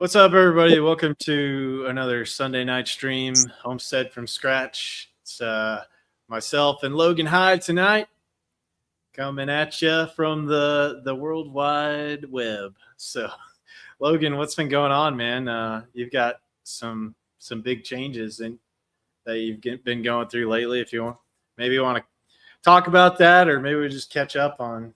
What's up, everybody? Welcome to another Sunday night stream, Homestead from scratch. It's myself and Logan Hyde tonight, coming at you from the World Wide Web. So, Logan, what's been going on, man? You've got some big changes that been going through lately. If you want to talk about that, or maybe we just catch up on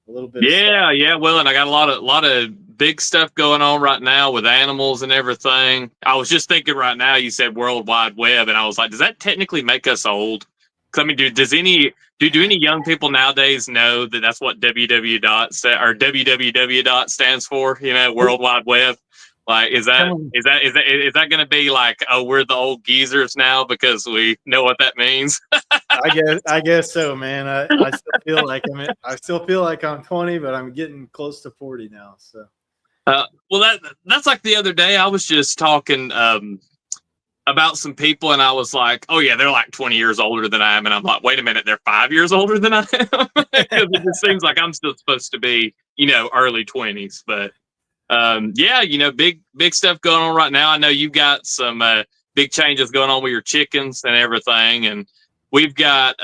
a little bit. Yeah. Well, and I got a lot of big stuff going on right now with animals and everything. I was just thinking right now. You said World Wide Web, and I was like, does that technically make us old? 'Cause, I mean, do any young people nowadays know that that's what www dot stands for? World Wide Web. Like, is that going to be like, oh, we're the old geezers now because we know what that means? I guess so, man. I still feel like I'm 20, but I'm getting close to 40 now. So, well, that's like the other day I was just talking about some people, and I was like, oh yeah, they're like 20 years older than I am, and I'm like, wait a minute, they're 5 years older than I am. Because it just seems like I'm still supposed to be, early 20s, but. Yeah, big stuff going on right now. I know you've got some big changes going on with your chickens and everything, and we've got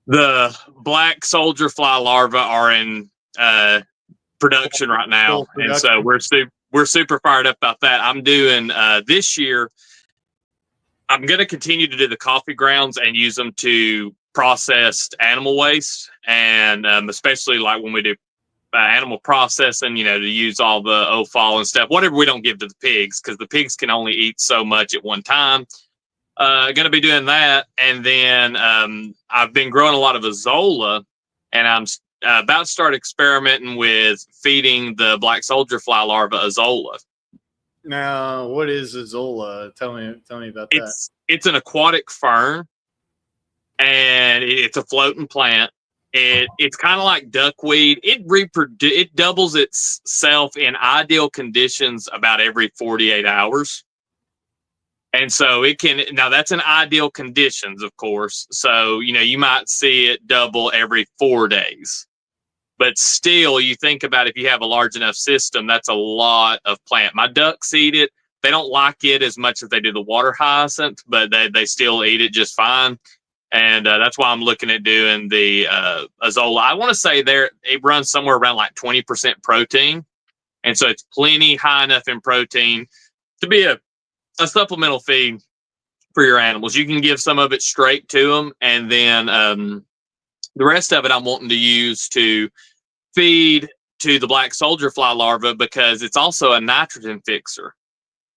the black soldier fly larvae are in production right now, and so we're super fired up about that. I'm doing this year. I'm going to continue to do the coffee grounds and use them to process animal waste, and especially like when we do animal processing, to use all the offal and stuff, whatever we don't give to the pigs, because the pigs can only eat so much at one time. Going to be doing that. And then I've been growing a lot of Azolla, and I'm about to start experimenting with feeding the black soldier fly larva Azolla. Now, what is Azolla? Tell me about that. It's an aquatic fern, and it's a floating plant. It's kind of like duckweed. It doubles itself in ideal conditions about every 48 hours. And so now that's in ideal conditions, of course. So, you might see it double every 4 days. But still, you think about if you have a large enough system, that's a lot of plant. My ducks eat it. They don't like it as much as they do the water hyacinth, but they still eat it just fine. And that's why I'm looking at doing the Azolla. I want to say it runs somewhere around like 20% protein. And so it's plenty high enough in protein to be a supplemental feed for your animals. You can give some of it straight to them. And then the rest of it I'm wanting to use to feed to the black soldier fly larva, because it's also a nitrogen fixer.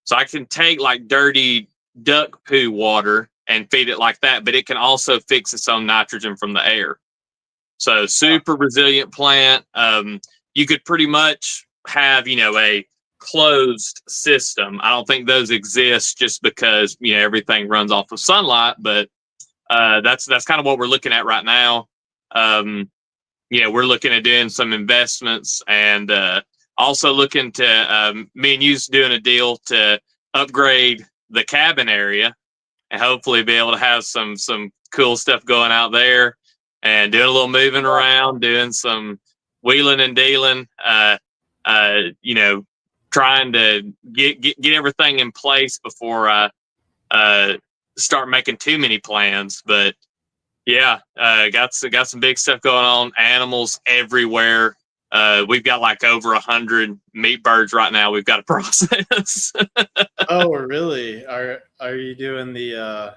So I can take like dirty duck poo water and feed it like that, but it can also fix its own nitrogen from the air. So super resilient plant. You could pretty much have, a closed system. I don't think those exist just because, everything runs off of sunlight, but that's kind of what we're looking at right now. We're looking at doing some investments, and also looking to me and you's doing a deal to upgrade the cabin area, and hopefully be able to have some cool stuff going out there, and doing a little moving around, doing some wheeling and dealing, trying to get everything in place before I start making too many plans. But yeah, got some big stuff going on. Animals everywhere. We've got like over 100 meat birds right now we've got to process. Oh, really? Are you doing the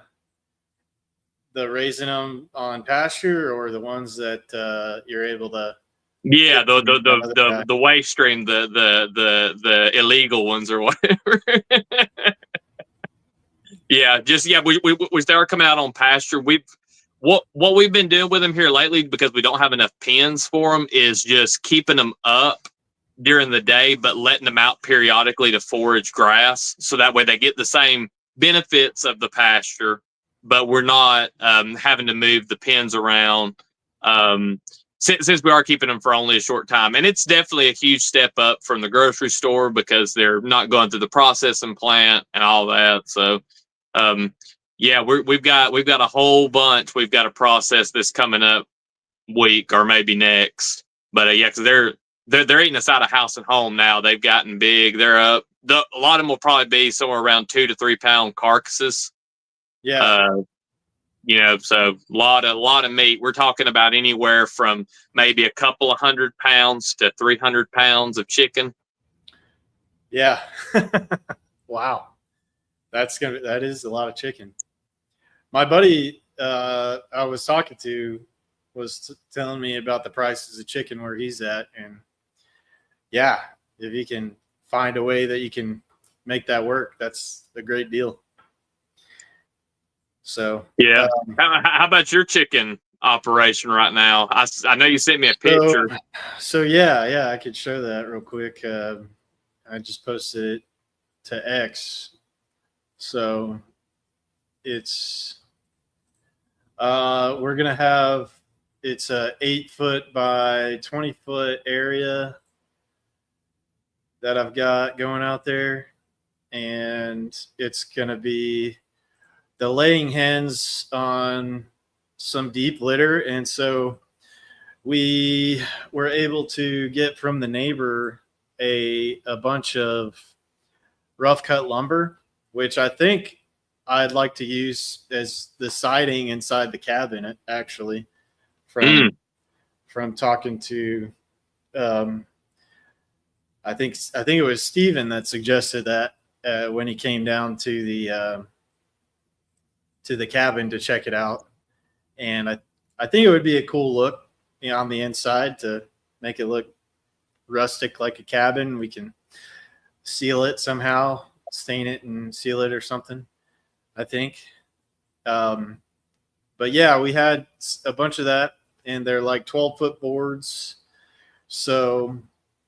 raising them on pasture, or the ones that you're able to? Yeah, the waste stream, the illegal ones or whatever. We start coming out on pasture. What we've been doing with them here lately, because we don't have enough pens for them, is just keeping them up during the day, but letting them out periodically to forage grass. So that way they get the same benefits of the pasture, but we're not having to move the pens around since we are keeping them for only a short time. And it's definitely a huge step up from the grocery store, because they're not going through the processing plant and all that. So, we've got a whole bunch we've got to process this coming up week, or maybe next. But because they're eating us out of house and home now. They've gotten big. They're up. A lot of them will probably be somewhere around 2 to 3 pound carcasses. Yeah. So a lot of meat. We're talking about anywhere from maybe a couple of 100 pounds to 300 pounds of chicken. Yeah. Wow. That is a lot of chicken. My buddy I was talking to was telling me about the prices of chicken where he's at, and yeah, if you can find a way that you can make that work, that's a great deal. So yeah. How about your chicken operation right now? I know you sent me a picture. So yeah, I could show that real quick. I just posted it to X. So it's we're gonna have it's a 8-foot by 20-foot area that I've got going out there, and it's gonna be the laying hens on some deep litter. And so we were able to get from the neighbor a bunch of rough cut lumber, which I think I'd like to use as the siding inside the cabin, actually, from talking to I think it was Steven that suggested that when he came down to the cabin to check it out. And I think it would be a cool look, on the inside to make it look rustic like a cabin. We can seal it somehow, stain it and seal it or something, I think. But yeah, we had a bunch of that, and they're like 12-foot boards. So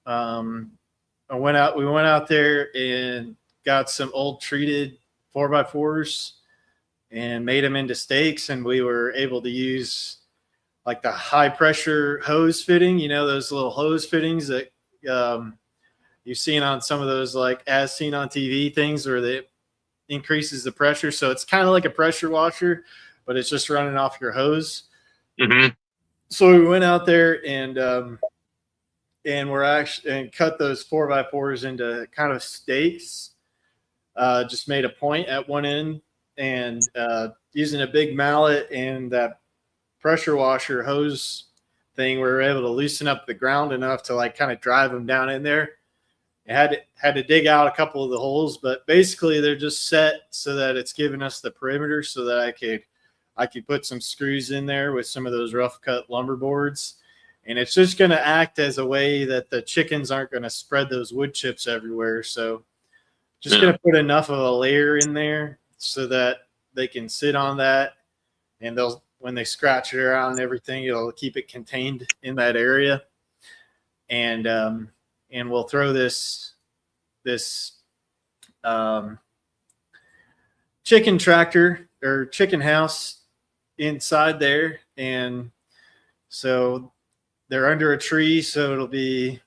we went out there and got some old treated 4x4s and made them into stakes, and we were able to use like the high pressure hose fitting, those little hose fittings that you've seen on some of those, like as seen on TV things, where they increases the pressure. So it's kind of like a pressure washer, but it's just running off your hose. Mm-hmm. So we went out there and cut those 4x4s into kind of stakes. Just made a point at one end, and using a big mallet and that pressure washer hose thing, we were able to loosen up the ground enough to like kind of drive them down in there. I had to dig out a couple of the holes, but basically they're just set so that it's giving us the perimeter so that I could put some screws in there with some of those rough cut lumber boards. And it's just going to act as a way that the chickens aren't going to spread those wood chips everywhere. So just going to put enough of a layer in there so that they can sit on that, and when they scratch it around and everything, it'll keep it contained in that area. And we'll throw this chicken tractor or chicken house inside there. And so they're under a tree, so it'll be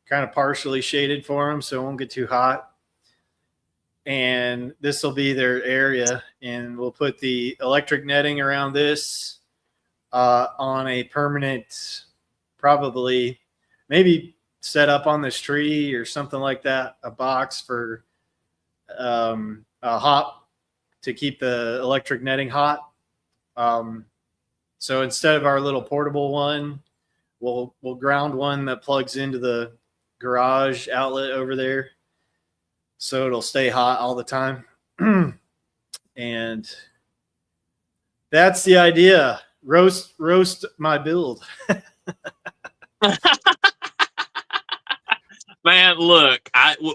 kind of partially shaded for them, so it won't get too hot. And this will be their area, and we'll put the electric netting around this on a permanent, probably maybe set up on this tree or something like that, a box for a hot to keep the electric netting hot. So instead of our little portable one, we'll ground one that plugs into the garage outlet over there, so it'll stay hot all the time. And that's the idea. Roast my build. Man, look,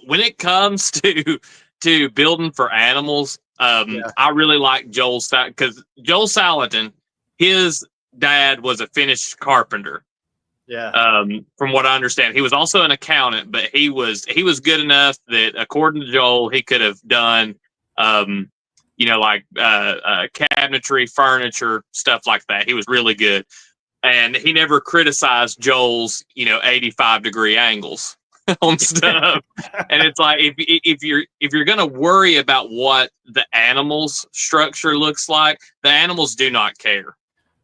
when it comes to building for animals, I really like Joel, because Joel Salatin, his dad was a finished carpenter. Yeah. From what I understand, he was also an accountant, but he was good enough that, according to Joel, he could have done, cabinetry, furniture, stuff like that. He was really good, and he never criticized Joel's 85-degree angles on stuff. And it's like, if you're gonna worry about what the animal's structure looks like, the animals do not care.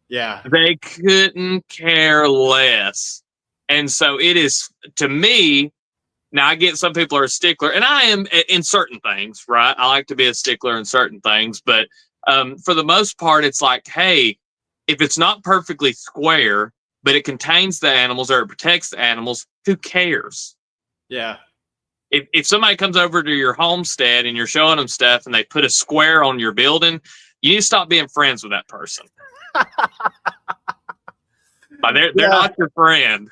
Yeah. They couldn't care less And so it is, to me, now I get some people are a stickler, and I am in certain things, right? I like to be a stickler in certain things, but for the most part, it's like, hey, if it's not perfectly square, but it contains the animals or it protects the animals, who cares? Yeah. If somebody comes over to your homestead and you're showing them stuff and they put a square on your building, you need to stop being friends with that person. They're Yeah. not your friend.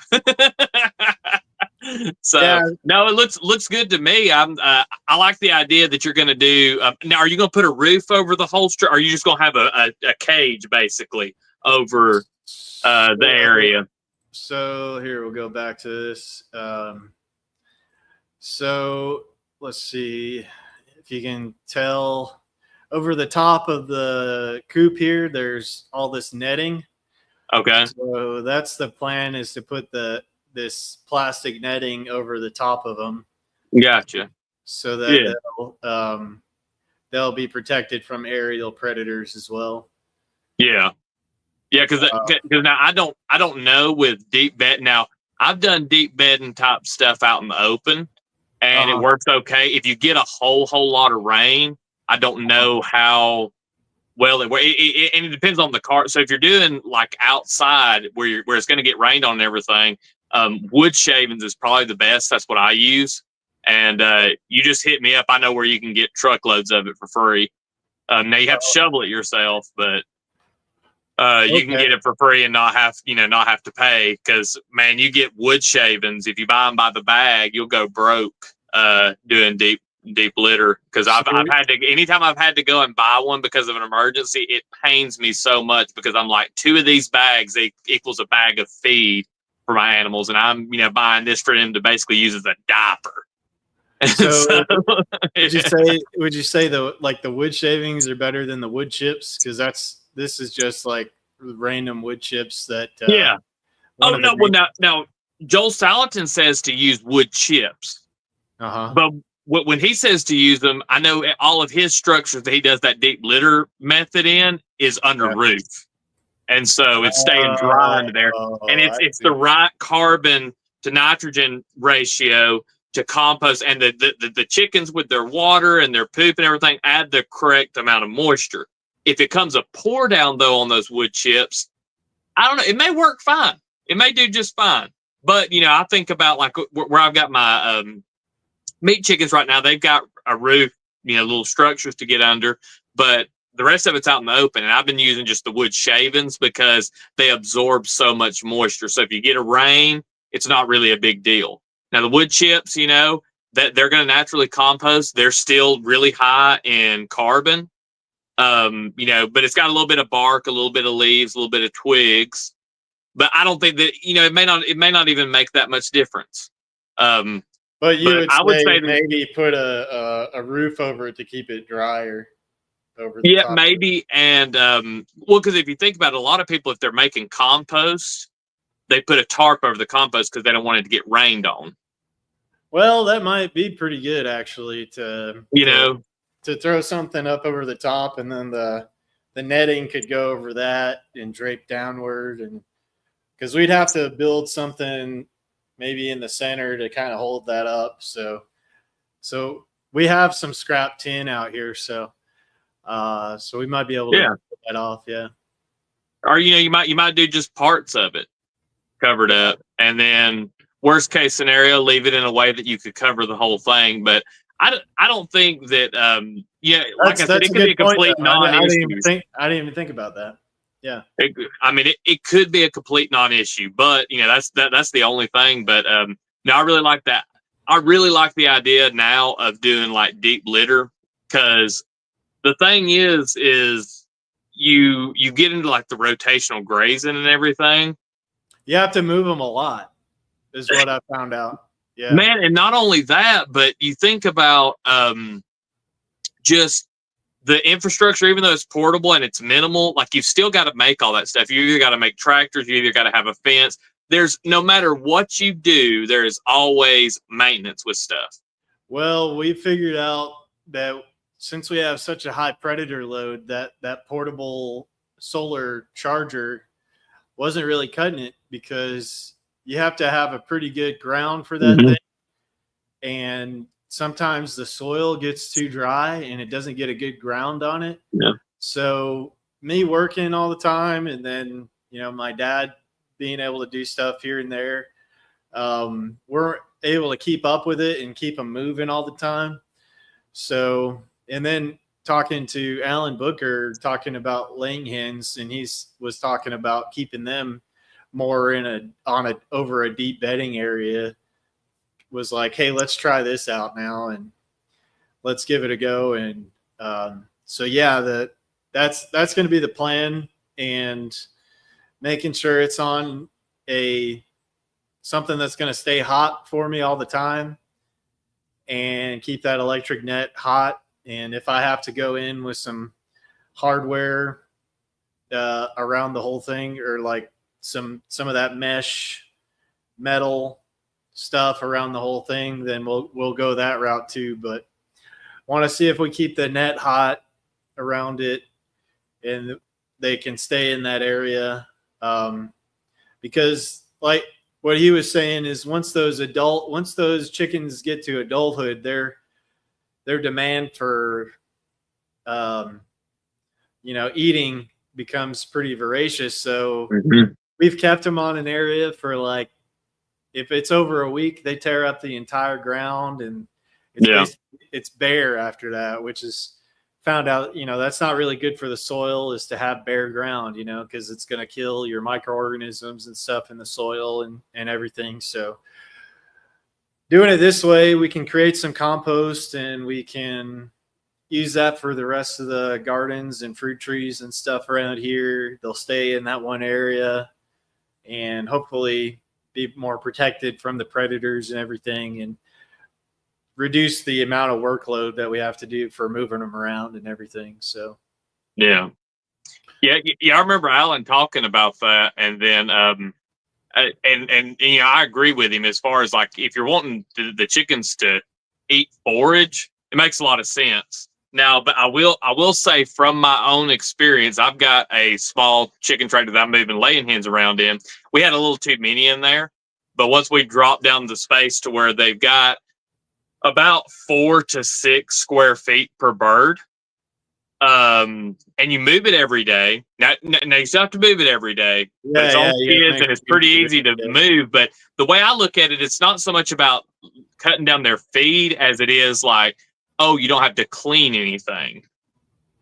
So Yeah. no, it looks good to me. I like the idea that you're going to do. Now, are you going to put a roof over the whole structure? Or are you just going to have a cage basically over the area? So here we'll go back to this. So let's see if you can tell over the top of the coop here. There's all this netting. Okay, So that's the plan, is to put this plastic netting over the top of them, gotcha. so that Yeah, they'll be protected from aerial predators as well. yeah, yeah. Because Uh, now I don't know with deep bed. Now I've done deep bedding type stuff out in the open, and it uh-huh. works okay. If you get a whole lot of rain, I don't know how well and it depends on the car. So if you're doing like outside where it's going to get rained on and everything, wood shavings is probably the best. That's what I use. And you just hit me up. I know where you can get truckloads of it for free. Now you have to shovel it yourself, but you can Okay. get it for free and not have to pay. Because man, you get wood shavings, if you buy them by the bag, you'll go broke doing deep litter. Because So, I've had to, anytime I've had to go and buy one because of an emergency, it pains me so much, because I'm like, two of these bags equals a bag of feed for my animals, and I'm buying this for them to basically use as a diaper. so So, would you say the wood shavings are better than the wood chips? Because this is just like random wood chips that yeah. one Oh of the no, well now Joel Salatin says to use wood chips. uh-huh. But when he says to use them, I know all of his structures that he does that deep litter method in is under Yeah. roof, and so it's staying dry under there, and I it's the see. right carbon to nitrogen ratio to compost, and the chickens with their water and their poop and everything add the correct amount of moisture. If it comes a pour down though on those wood chips, I don't know. It may work fine. It may do just fine. But I think about like where I've got my meat chickens right now. They've got a roof, little structures to get under, but the rest of it's out in the open. And I've been using just the wood shavings because they absorb so much moisture. So if you get a rain, it's not really a big deal. Now the wood chips, that they're going to naturally compost. They're still really high in carbon. But it's got a little bit of bark, a little bit of leaves, a little bit of twigs. But I don't think that it may not even make that much difference. But you But would I would say say that, maybe put a roof over it to keep it drier over the yeah, top of it. maybe. And well, because if you think about it, a lot of people, if they're making compost, they put a tarp over the compost because they don't want it to get rained on. Well, that might be pretty good actually You know, to throw something up over the top, and then the netting could go over that and drape downward, and because we'd have to build something maybe in the center to kind of hold that up. So we have some scrap tin out here, so we might be able to yeah. pull that off. Yeah. Or you might do just parts of it covered up, and then worst case scenario, leave it in a way that you could cover the whole thing. But I don't think that like I said, That's it a could be good a point complete though. non-issue. I didn't even think about that. Yeah. I mean, it could be a complete non-issue, but that's the only thing. But no, I really like that. I really like the idea now of doing like deep litter, because the thing is you get into like the rotational grazing and everything. You have to move them a lot, is what I found out. Yeah. Man, and not only that, but you think about just the infrastructure, even though it's portable and it's minimal, like you've still got to make all that stuff. You either got to make tractors, you either got to have a fence. There's no matter what you do, there is always maintenance with stuff. Well, we figured out that since we have such a high predator load, that portable solar charger wasn't really cutting it, because you have to have a pretty good ground for that Mm-hmm. thing. And sometimes the soil gets too dry and it doesn't get a good ground on it. Yeah. So me working all the time, and then my dad being able to do stuff here and there, we're able to keep up with it and keep them moving all the time. So, and then talking to Alan Booker, talking about laying hens, and was talking about keeping them more over a deep bedding area. Was like, hey, let's try this out now and let's give it a go. And so yeah, that's going to be the plan, and making sure it's on something that's going to stay hot for me all the time and keep that electric net hot. And if I have to go in with some hardware around the whole thing, or like some of that mesh metal stuff around the whole thing, then we'll go that route too. But want to see if we keep the net hot around it and they can stay in that area. Because like what he was saying is once those chickens get to adulthood, their demand for eating becomes pretty voracious. So we've kept them on an area for like, if it's over a week, they tear up the entire ground, and it's bare after that, which is found out, that's not really good for the soil, is to have bare ground, because it's going to kill your microorganisms and stuff in the soil and everything. So doing it this way, we can create some compost, and we can use that for the rest of the gardens and fruit trees and stuff around here. They'll stay in that one area and hopefully be more protected from the predators and everything, and reduce the amount of workload that we have to do for moving them around and everything. So, yeah. I remember Alan talking about that, and then, and I agree with him as far as like, if you're wanting the chickens to eat forage, it makes a lot of sense. Now, but I will say from my own experience, I've got a small chicken tractor that I'm moving laying hens around in. We had a little too many in there, but once we dropped down the space to where they've got about 4 to 6 square feet per bird, and you move it every day. Now you still have to move it every day, but it's all kids and it's pretty easy to move. But the way I look at it, it's not so much about cutting down their feed as it is like, oh, you don't have to clean anything.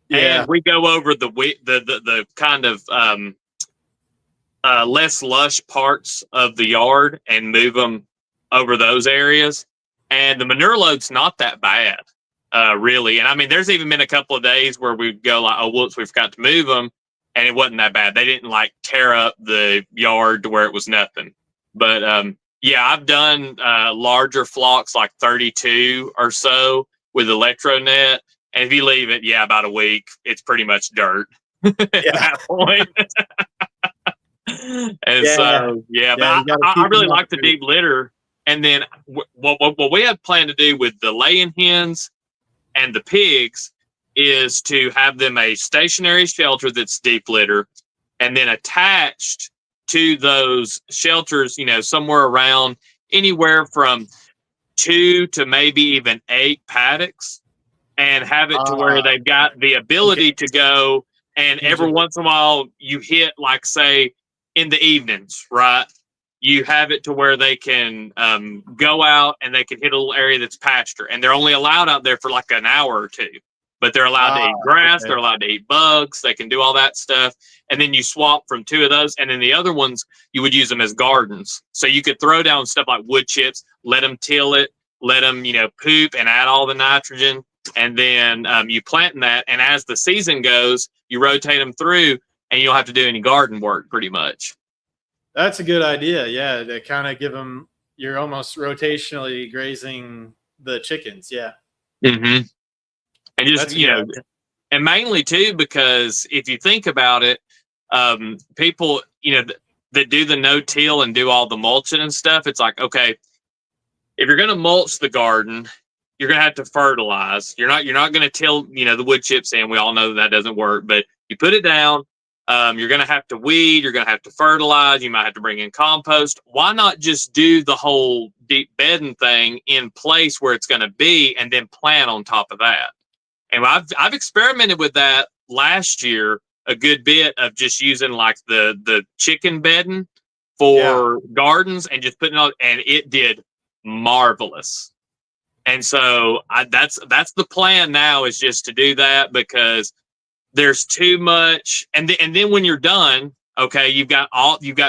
Yeah. And we go over the kind of less lush parts of the yard and move them over those areas. And the manure load's not that bad, really. And I mean, there's even been a couple of days where we'd go like, oh, whoops, we forgot to move them. And it wasn't that bad. They didn't like tear up the yard to where it was nothing. But yeah, I've done larger flocks, like 32 or so with electronet. And if you leave it, about a week, it's pretty much dirt at that point. And so, but I really like the deep litter. And then what we have planned to do with the laying hens and the pigs is to have them a stationary shelter that's deep litter, and then attached to those shelters, somewhere around anywhere from 2 to maybe even 8 paddocks, and have it to where they've got the ability to go, and every once in a while you hit, like, say, in the evenings, right? You have it to where they can go out and they can hit a little area that's pasture, and they're only allowed out there for like an hour or two, but they're allowed to eat grass. Okay. They're allowed to eat bugs. They can do all that stuff. And then you swap from 2 of those. And then the other ones, you would use them as gardens. So you could throw down stuff like wood chips, let them till it, let them, poop and add all the nitrogen. And then you plant in that. And as the season goes, you rotate them through and you don't have to do any garden work pretty much. That's a good idea. Yeah. To kind of give them, you're almost rotationally grazing the chickens. Yeah. Mm-hmm. And just, and mainly too, because if you think about it, people, that do the no-till and do all the mulching and stuff, it's like, okay, if you're going to mulch the garden, you're going to have to fertilize. You're not going to till, the wood chips in. We all know that doesn't work, but you put it down, You're going to have to weed. You're going to have to fertilize. You might have to bring in compost. Why not just do the whole deep bedding thing in place where it's going to be, and then plant on top of that? And I've experimented with that last year a good bit, of just using like the chicken bedding for gardens and just putting it on, and it did marvelous. And so that's the plan now, is just to do that, because there's too much. And then when you're done, okay, you've got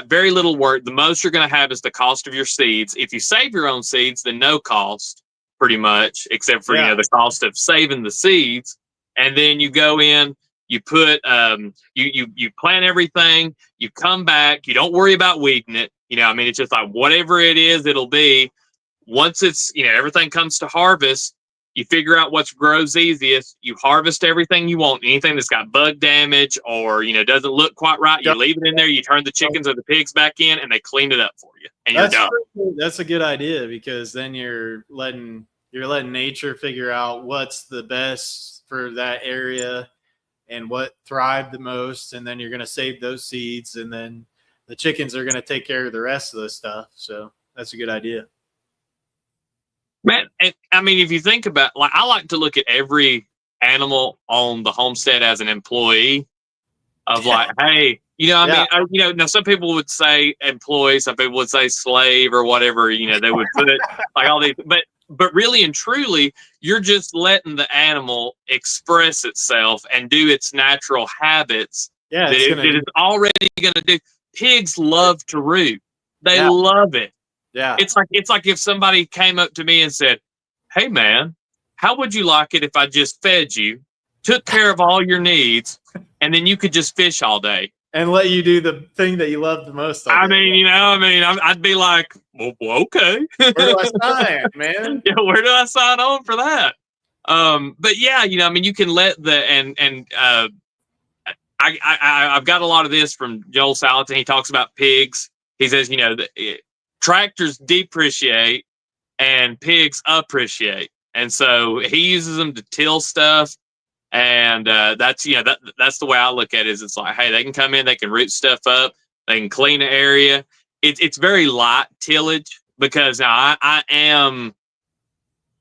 very little work. The most you're going to have is the cost of your seeds. If you save your own seeds, then no cost, pretty much, except for the cost of saving the seeds. And then you go in, you put you plant everything, you come back, you don't worry about weeding it. I mean, it's just like whatever it is, it'll be. Once it's, everything comes to harvest, you figure out what grows easiest. You harvest everything you want. Anything that's got bug damage or, doesn't look quite right, you leave it in there. You turn the chickens or the pigs back in, and they clean it up for you, and you're done. That's a good idea, because then you're letting nature figure out what's the best for that area and what thrived the most, and then you're going to save those seeds, and then the chickens are going to take care of the rest of the stuff. So that's a good idea. Man, I mean, if you think about, like, I like to look at every animal on the homestead as an employee of like, hey, I mean, now some people would say employee, some people would say slave or whatever, they would put like all these, but really and truly, you're just letting the animal express itself and do its natural habits that it is already going to do. Pigs love to root. They love it. Yeah. It's like if somebody came up to me and said, hey man, how would you like it if I just fed you, took care of all your needs, and then you could just fish all day and let you do the thing that you love the most? I'd be like, well, okay. Where do I sign, man? Yeah, where do I sign on for that? But yeah, I mean, you can let I've got a lot of this from Joel Salatin. He talks about pigs. He says, tractors depreciate and pigs appreciate. And so he uses them to till stuff. And that's the way I look at it. Is it's like, hey, they can come in, they can root stuff up, they can clean the area. It's very light tillage, because now I am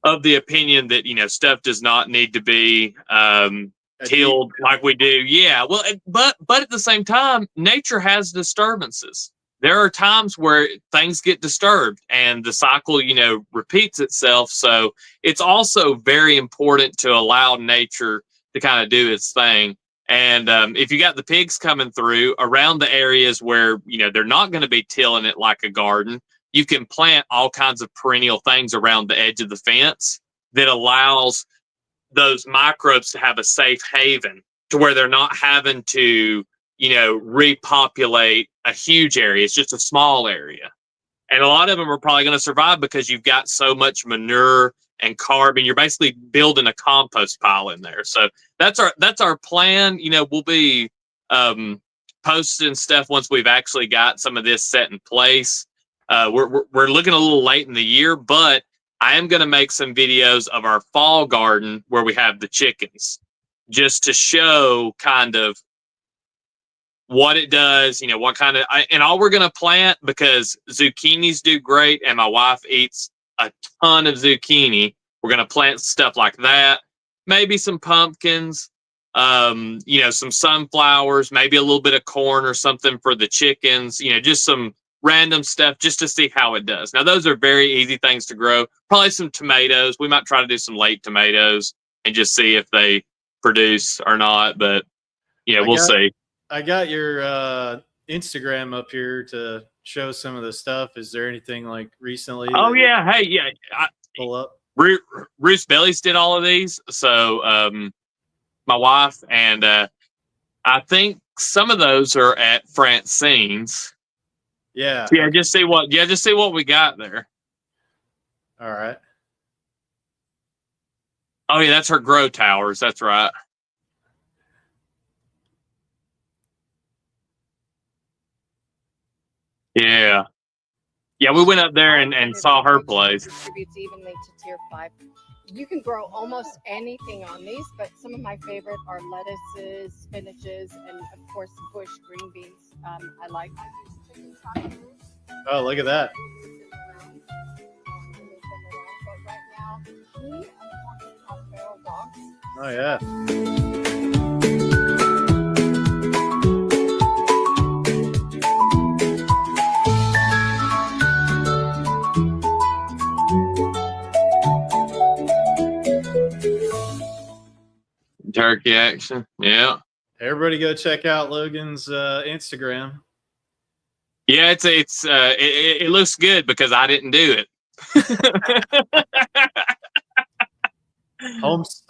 of the opinion that stuff does not need to be tilled like we do. Yeah, well, but at the same time, nature has disturbances. There are times where things get disturbed and the cycle, repeats itself. So it's also very important to allow nature to kind of do its thing. And if you got the pigs coming through around the areas where, they're not going to be tilling it like a garden, you can plant all kinds of perennial things around the edge of the fence that allows those microbes to have a safe haven, to where they're not having to, repopulate a huge area. It's just a small area. And a lot of them are probably going to survive because you've got so much manure and carbon. You're basically building a compost pile in there. So that's our plan. We'll be posting stuff once we've actually got some of this set in place. We're looking a little late in the year, but I am going to make some videos of our fall garden where we have the chickens, just to show kind of what it does, what kind of, and all we're going to plant, because zucchinis do great and my wife eats a ton of zucchini. We're going to plant stuff like that, maybe some pumpkins, some sunflowers, maybe a little bit of corn or something for the chickens, just some random stuff just to see how it does. Now, those are very easy things to grow. Probably some tomatoes. We might try to do some late tomatoes and just see if they produce or not, but we'll see. I got your Instagram up here to show some of the stuff. Is there anything like recently? Oh yeah, hey, yeah. Pull up. Bruce Bellies did all of these. So my wife and I think some of those are at Francine's. Yeah. So just see what we got there. All right. Oh yeah, that's her grow towers. That's right. Yeah. Yeah, we went up there and saw her place. Distributes evenly to tier 5. You can grow almost anything on these, but some of my favorite are lettuces, spinaches, and of course bush green beans. I like. I use chicken tacos. Oh, look at that. But right now, we unfortunately have feral dogs. Oh yeah. Turkey action. Yeah. Everybody go check out Logan's Instagram. Yeah, it looks good because I didn't do it.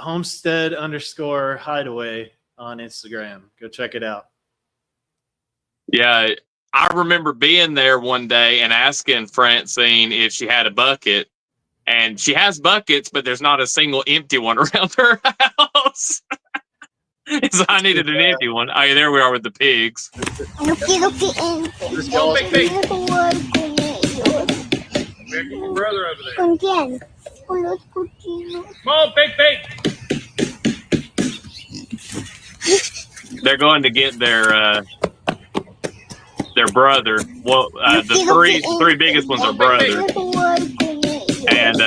Homestead _ hideaway on Instagram. Go check it out. Yeah, I remember being there one day and asking Francine if she had a bucket, and she has buckets, but there's not a single empty one around her house. So I needed an empty one. Oh, yeah, there we are with the pigs. Oh, big pig. Where's your brother over there? ¿Con quién? Con los Come on, big pig. They're going to get their brother. Well, the three biggest ones are brothers, and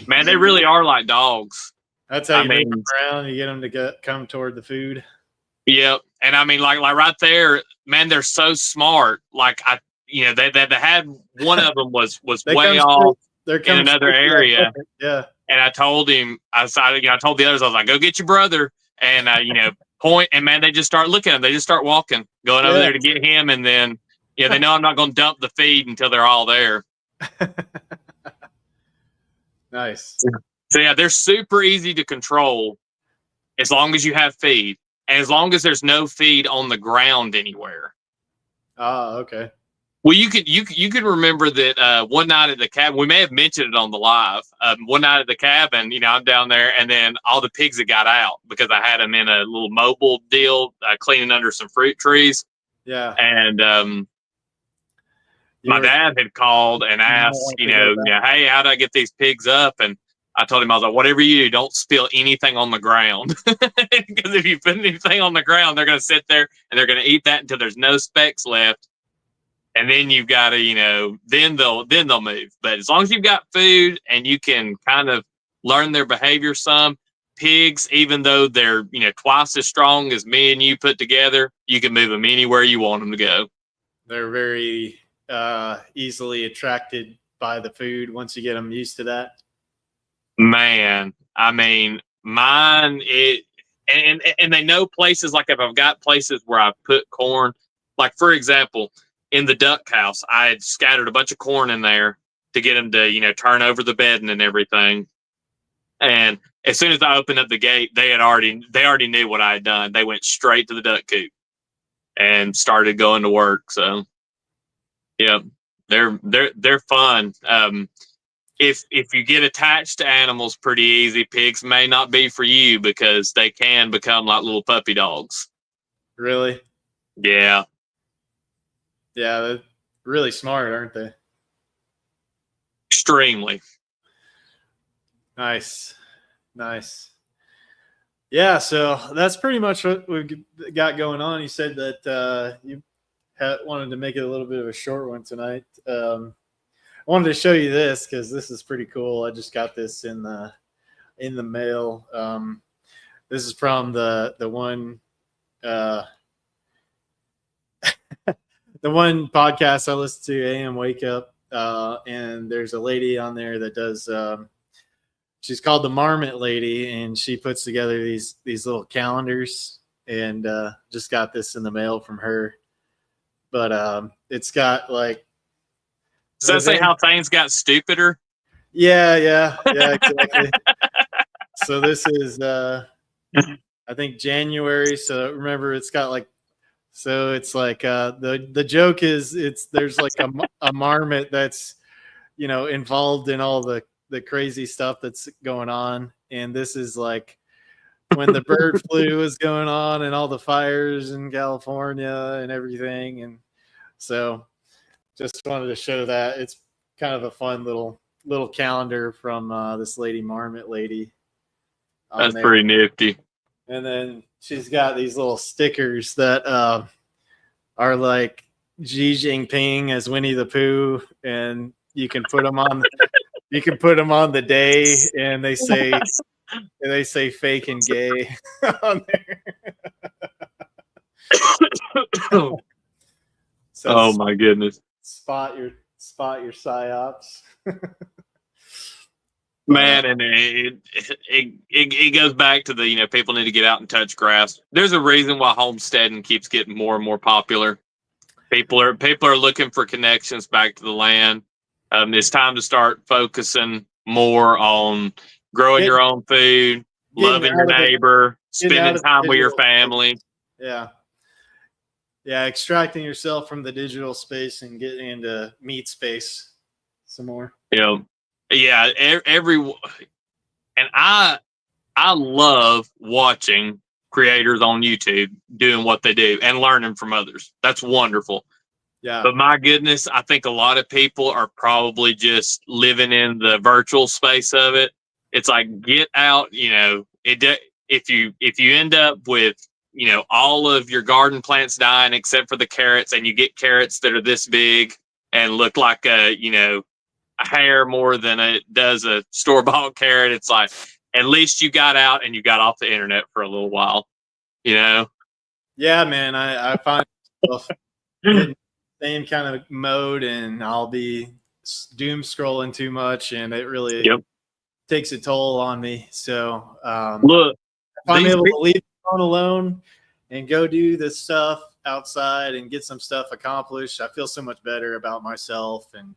man, they really are like dogs. That's how you move them around. You get them to come toward the food. Yep, and I mean, like right there, man, they're so smart. Like they had one of them was way off in another area. Yeah, and I told him, I told the others, I was like, go get your brother, and point, and man, they just start looking at him. They just start walking, going over there to get him, and then they know I'm not going to dump the feed until they're all there. Nice. So yeah, they're super easy to control as long as you have feed, and as long as there's no feed on the ground anywhere. Ah, okay. Well, you could remember that one night at the cabin, we may have mentioned it on the live. One night at the cabin, I'm down there, and then all the pigs had got out because I had them in a little mobile deal, cleaning under some fruit trees. Yeah. And my dad had called and asked, hey, how do I get these pigs up? And I told him, I was like, whatever you do, don't spill anything on the ground. Because if you put anything on the ground, they're going to sit there and they're going to eat that until there's no specks left. And then you've got to, then they'll move. But as long as you've got food and you can kind of learn their behavior some, pigs, even though they're, twice as strong as me and you put together, you can move them anywhere you want them to go. They're very easily attracted by the food once you get them used to that. Man, I mean, mine, and they know places, like if I've got places where I've put corn, like for example, in the duck house, I had scattered a bunch of corn in there to get them to, turn over the bedding and everything. And as soon as I opened up the gate, they already knew what I had done. They went straight to the duck coop and started going to work. So, yeah, they're fun. If you get attached to animals pretty easy, pigs may not be for you because they can become like little puppy dogs. Really? Yeah. Yeah, they're really smart, aren't they? Extremely. Nice. Yeah, so that's pretty much what we've got going on. You said that you wanted to make it a little bit of a short one tonight. I wanted to show you this because this is pretty cool. I just got this in the mail. This is from the one the one podcast I listen to, AM Wake Up, and there's a lady on there that does. She's called the Marmot Lady, and she puts together these little calendars. And just got this in the mail from her. But it's got like. Does that say how things got stupider? Yeah, exactly. So this is, I think, January. So remember, it's got like, so it's like the joke is there's like a marmot that's, involved in all the crazy stuff that's going on. And this is like when the bird flu was going on and all the fires in California and everything. And so just wanted to show that. It's kind of a fun little calendar from this lady Marmot lady on That's there. pretty nifty. And then she's got these little stickers that are like Xi Jinping as Winnie the Pooh, and you can put them on the day, and they say fake and gay on there. So Oh my goodness. spot your psyops. Man, and it goes back to the, people need to get out and touch grass. There's a reason why homesteading keeps getting more and more popular. People are looking for connections back to the land. It's time to start focusing more on growing your own food, loving your neighbor, spending time with your family. Yeah. Yeah, extracting yourself from the digital space and getting into meat space some more. Yeah, and I love watching creators on YouTube doing what they do and learning from others. That's wonderful. Yeah. But my goodness, I think a lot of people are probably just living in the virtual space of it. It's like, get out, if you end up with, all of your garden plants dying except for the carrots, and you get carrots that are this big and look like a hair more than it does a store-bought carrot, it's like, at least you got out and you got off the internet for a little while, Yeah, man, I find myself in the same kind of mode, and I'll be doom scrolling too much, and it really takes a toll on me. So look, if I'm able to leave the phone alone and go do this stuff outside and get some stuff accomplished, I feel so much better about myself and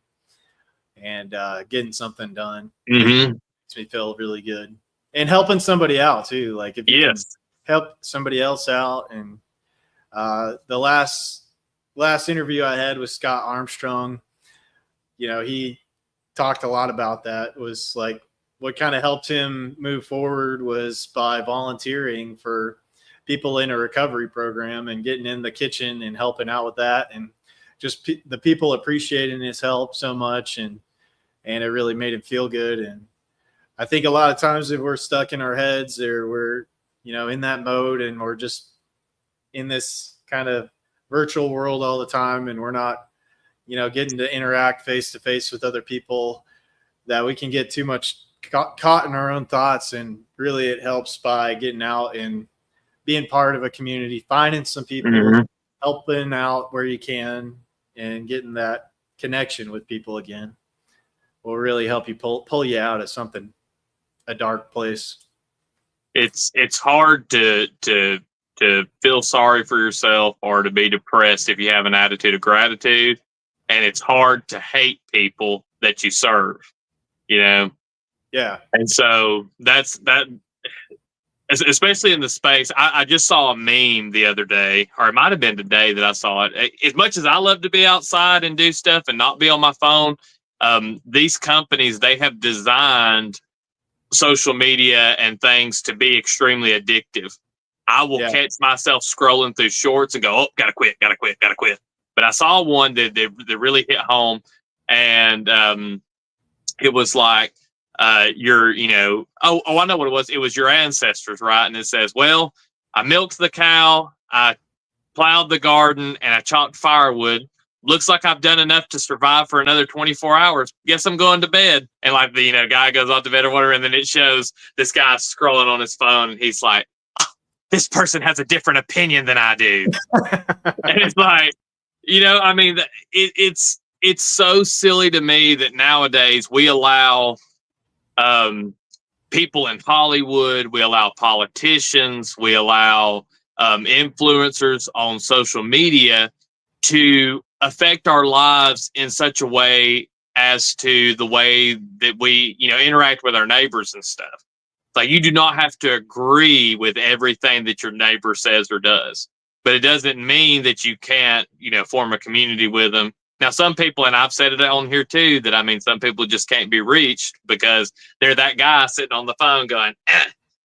getting something done. Mm-hmm. Makes me feel really good, and helping somebody out too. Like if you can help somebody else out. And the last interview I had with Scott Armstrong, he talked a lot about that. Was like what kind of helped him move forward was by volunteering for people in a recovery program and getting in the kitchen and helping out with that, and just the people appreciating his help so much, and it really made him feel good. And I think a lot of times if we're stuck in our heads, or we're in that mode, and we're just in this kind of virtual world all the time, and we're not getting to interact face to face with other people, that we can get too much caught in our own thoughts. And really it helps by getting out and being part of a community, finding some people, helping out where you can, and getting that connection with people again will really help you pull you out of a dark place. It's hard to feel sorry for yourself or to be depressed if you have an attitude of gratitude, and it's hard to hate people that you serve, Yeah. And so that's that. Especially in the space, I just saw a meme the other day, or it might have been today that I saw it. As much as I love to be outside and do stuff and not be on my phone, these companies, they have designed social media and things to be extremely addictive. I will catch myself scrolling through shorts and go, oh, gotta quit. But I saw one that really hit home, and it was like, I know what it was. It was your ancestors, right? And it says, well, I milked the cow, I plowed the garden, and I chopped firewood. Looks like I've done enough to survive for another 24 hours. Guess I'm going to bed. And like the guy goes off to bed or whatever, and then it shows this guy scrolling on his phone, and he's like, oh, this person has a different opinion than I do. And it's like, it's so silly to me that nowadays we allow people in Hollywood, we allow politicians, we allow influencers on social media to affect our lives in such a way as to the way that we, interact with our neighbors and stuff. Like, you do not have to agree with everything that your neighbor says or does, but it doesn't mean that you can't, form a community with them. Now, some people, and I've said it on here too, that some people just can't be reached because they're that guy sitting on the phone going,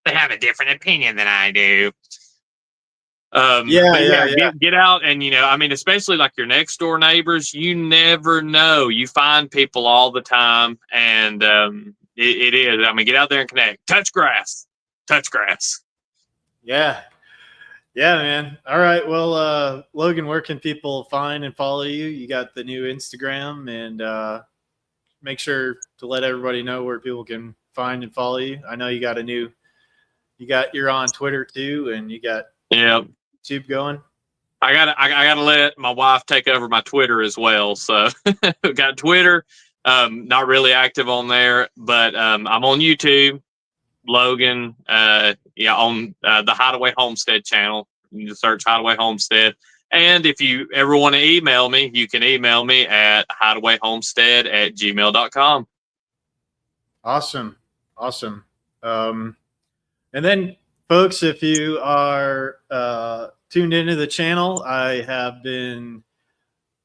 they have a different opinion than I do. Yeah. Get out and, I mean, especially like your next door neighbors, you never know. You find people all the time, and it is. I mean, get out there and connect. Touch grass. Yeah. Yeah, man. All right. Well, Logan, where can people find and follow you? You got the new Instagram, and make sure to let everybody know where people can find and follow you. I know you're on Twitter too, and you got YouTube going. I gotta let my wife take over my Twitter as well. So got Twitter, not really active on there, but I'm on YouTube, Logan, on the Hideaway Homestead channel. You can search Hideaway Homestead. And if you ever want to email me, you can email me at hideawayhomestead@gmail.com. Awesome. And then, folks, if you are tuned into the channel, I have been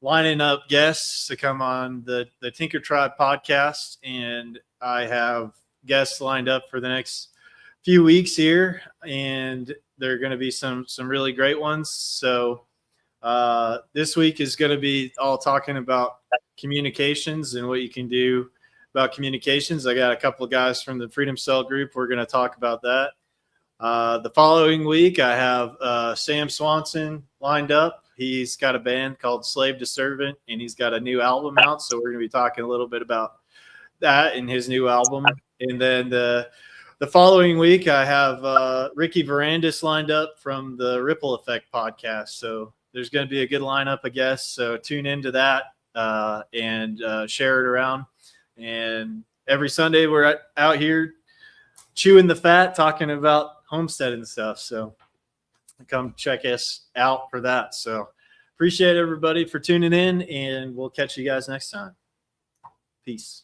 lining up guests to come on the Tinker Tribe podcast, and I have guests lined up for the next few weeks here, and there are going to be some really great ones. So this week is going to be all talking about communications and what you can do about communications. I got a couple of guys from the Freedom Cell group. We're going to talk about that. The following week, I have Sam Swanson lined up. He's got a band called Slave to Servant, and he's got a new album out. So we're going to be talking a little bit about that in his new album. And then the following week, I have Ricky Varandas lined up from the Ripple Effect podcast. So there's going to be a good lineup of guests. So tune into that and share it around. And every Sunday, we're out here chewing the fat, talking about Homestead and stuff. So come check us out for that. So appreciate everybody for tuning in, and we'll catch you guys next time. Peace.